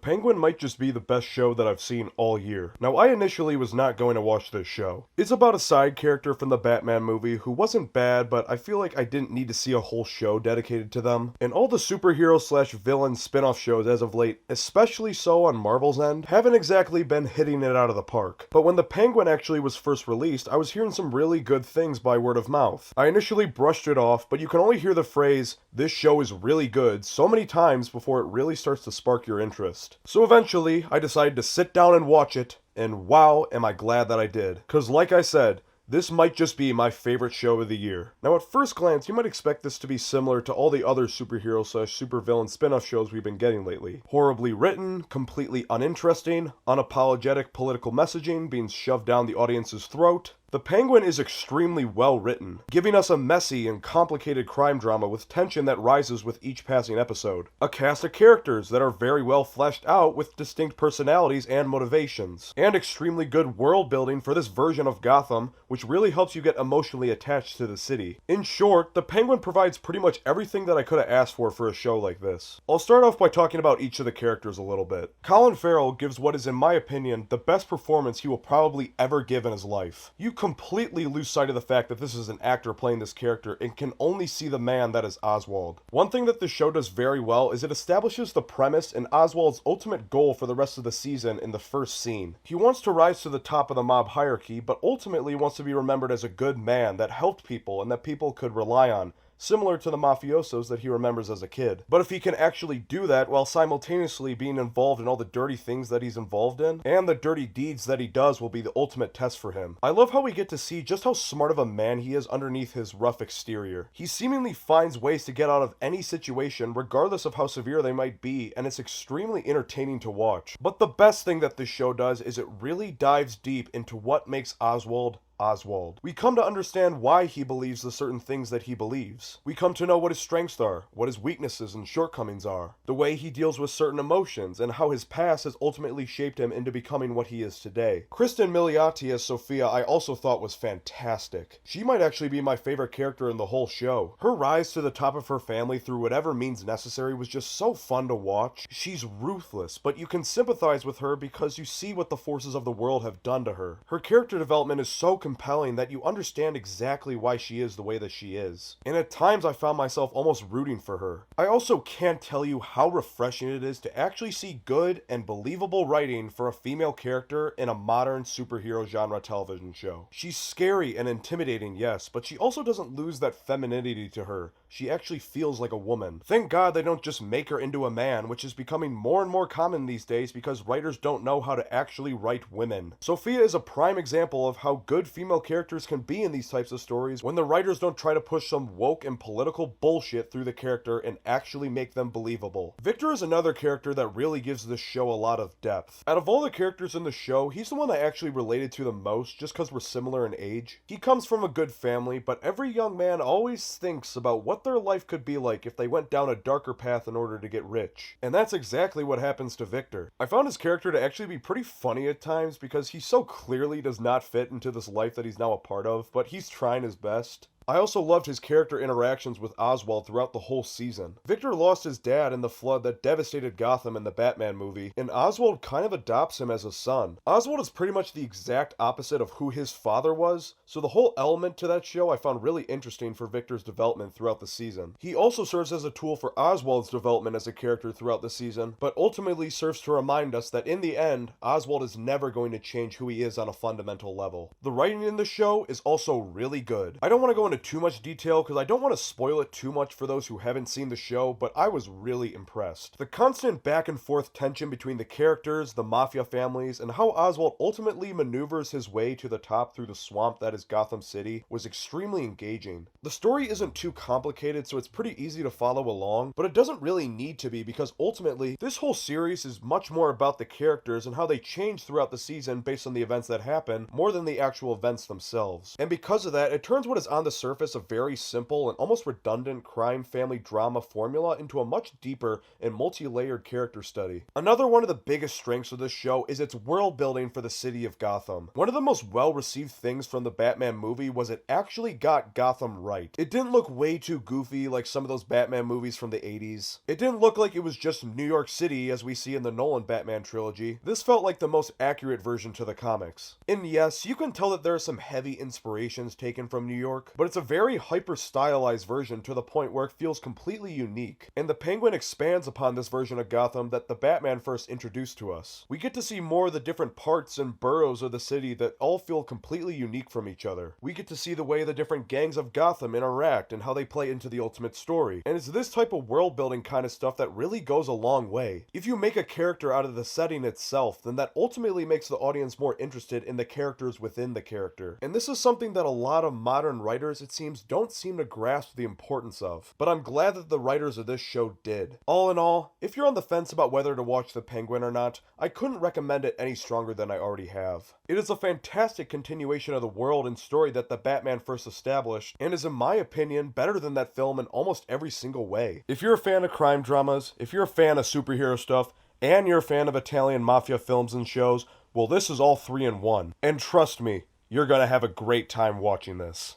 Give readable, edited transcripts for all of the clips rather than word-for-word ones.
Penguin might just be the best show that I've seen all year. Now, I initially was not going to watch this show. It's about a side character from the Batman movie who wasn't bad, but I feel like I didn't need to see a whole show dedicated to them. And all the superhero slash villain spin-off shows as of late, especially so on Marvel's end, haven't exactly been hitting it out of the park. But when the Penguin actually was first released, I was hearing some really good things by word of mouth. I initially brushed it off, but you can only hear the phrase, "this show is really good," so many times before it really starts to spark your interest. So eventually, I decided to sit down and watch it, and wow, am I glad that I did. Cause like I said, this might just be my favorite show of the year. Now at first glance, you might expect this to be similar to all the other superhero slash supervillain spin-off shows we've been getting lately. Horribly written, completely uninteresting, unapologetic political messaging being shoved down the audience's throat. The Penguin is extremely well written, giving us a messy and complicated crime drama with tension that rises with each passing episode. A cast of characters that are very well fleshed out with distinct personalities and motivations. And extremely good world building for this version of Gotham, which really helps you get emotionally attached to the city. In short, the Penguin provides pretty much everything that I could have asked for a show like this. I'll start off by talking about each of the characters a little bit. Colin Farrell gives what is, in my opinion, the best performance he will probably ever give in his life. You completely lose sight of the fact that this is an actor playing this character and can only see the man that is Oswald. One thing that this show does very well is it establishes the premise and Oswald's ultimate goal for the rest of the season in the first scene. He wants to rise to the top of the mob hierarchy, but ultimately wants to be remembered as a good man that helped people and that people could rely on, similar to the mafiosos that he remembers as a kid. But if he can actually do that while simultaneously being involved in all the dirty things that he's involved in, and the dirty deeds that he does will be the ultimate test for him. I love how we get to see just how smart of a man he is underneath his rough exterior. He seemingly finds ways to get out of any situation regardless of how severe they might be, and it's extremely entertaining to watch. But the best thing that this show does is it really dives deep into what makes Oswald Oswald. We come to understand why he believes the certain things that he believes. We come to know what his strengths are, what his weaknesses and shortcomings are, the way he deals with certain emotions, and how his past has ultimately shaped him into becoming what he is today. Kristen Milioti as Sophia I also thought was fantastic. She might actually be my favorite character in the whole show. Her rise to the top of her family through whatever means necessary was just so fun to watch. She's ruthless, but you can sympathize with her because you see what the forces of the world have done to her. Her character development is so compelling that you understand exactly why she is the way that she is. And at times I found myself almost rooting for her. I also can't tell you how refreshing it is to actually see good and believable writing for a female character in a modern superhero genre television show. She's scary and intimidating, yes, but she also doesn't lose that femininity to her. She actually feels like a woman. Thank God they don't just make her into a man, which is becoming more and more common these days because writers don't know how to actually write women. Sophia is a prime example of how good female characters can be in these types of stories when the writers don't try to push some woke and political bullshit through the character and actually make them believable. Victor is another character that really gives this show a lot of depth. Out of all the characters in the show, he's the one I actually related to the most just because we're similar in age. He comes from a good family, but every young man always thinks about what their life could be like if they went down a darker path in order to get rich. And that's exactly what happens to Victor. I found his character to actually be pretty funny at times because he so clearly does not fit into this life that he's now a part of, but he's trying his best. I also loved his character interactions with Oswald throughout the whole season. Victor lost his dad in the flood that devastated Gotham in the Batman movie, and Oswald kind of adopts him as a son. Oswald is pretty much the exact opposite of who his father was, so the whole element to that show I found really interesting for Victor's development throughout the season. He also serves as a tool for Oswald's development as a character throughout the season, but ultimately serves to remind us that in the end, Oswald is never going to change who he is on a fundamental level. The writing in the show is also really good. I don't want to go into too much detail because I don't want to spoil it too much for those who haven't seen the show, but I was really impressed. The constant back and forth tension between the characters, the mafia families, and how Oswald ultimately maneuvers his way to the top through the swamp that is Gotham City was extremely engaging. The story isn't too complicated, so it's pretty easy to follow along, but it doesn't really need to be because ultimately, this whole series is much more about the characters and how they change throughout the season based on the events that happen, more than the actual events themselves. And because of that, it turns what is on the surface surface a very simple and almost redundant crime family drama formula into a much deeper and multi-layered character study. Another one of the biggest strengths of this show is its world building for the city of Gotham. One of the most well-received things from the Batman movie was it actually got Gotham right. It didn't look way too goofy like some of those Batman movies from the 80s. It didn't look like it was just New York City as we see in the Nolan Batman trilogy. This felt like the most accurate version to the comics. And yes, you can tell that there are some heavy inspirations taken from New York, but it's a very hyper-stylized version to the point where it feels completely unique. And the Penguin expands upon this version of Gotham that the Batman first introduced to us. We get to see more of the different parts and boroughs of the city that all feel completely unique from each other. We get to see the way the different gangs of Gotham interact and how they play into the ultimate story. And it's this type of world building kind of stuff that really goes a long way. If you make a character out of the setting itself, then that ultimately makes the audience more interested in the characters within the character. And this is something that a lot of modern writers, it seems, don't seem to grasp the importance of. But I'm glad that the writers of this show did. All in all, if you're on the fence about whether to watch The Penguin or not, I couldn't recommend it any stronger than I already have. It is a fantastic continuation of the world and story that the Batman first established, and is in my opinion better than that film in almost every single way. If you're a fan of crime dramas, if you're a fan of superhero stuff, and you're a fan of Italian mafia films and shows, well, this is all 3 in 1. And trust me, you're gonna have a great time watching this.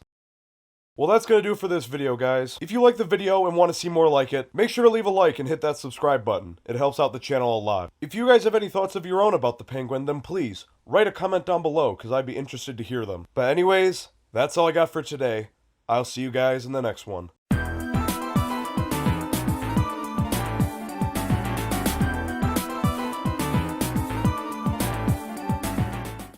Well, that's gonna do it for this video, guys. If you like the video and want to see more like it, make sure to leave a like and hit that subscribe button. It helps out the channel a lot. If you guys have any thoughts of your own about the Penguin, then please, write a comment down below, because I'd be interested to hear them. But anyways, that's all I got for today. I'll see you guys in the next one.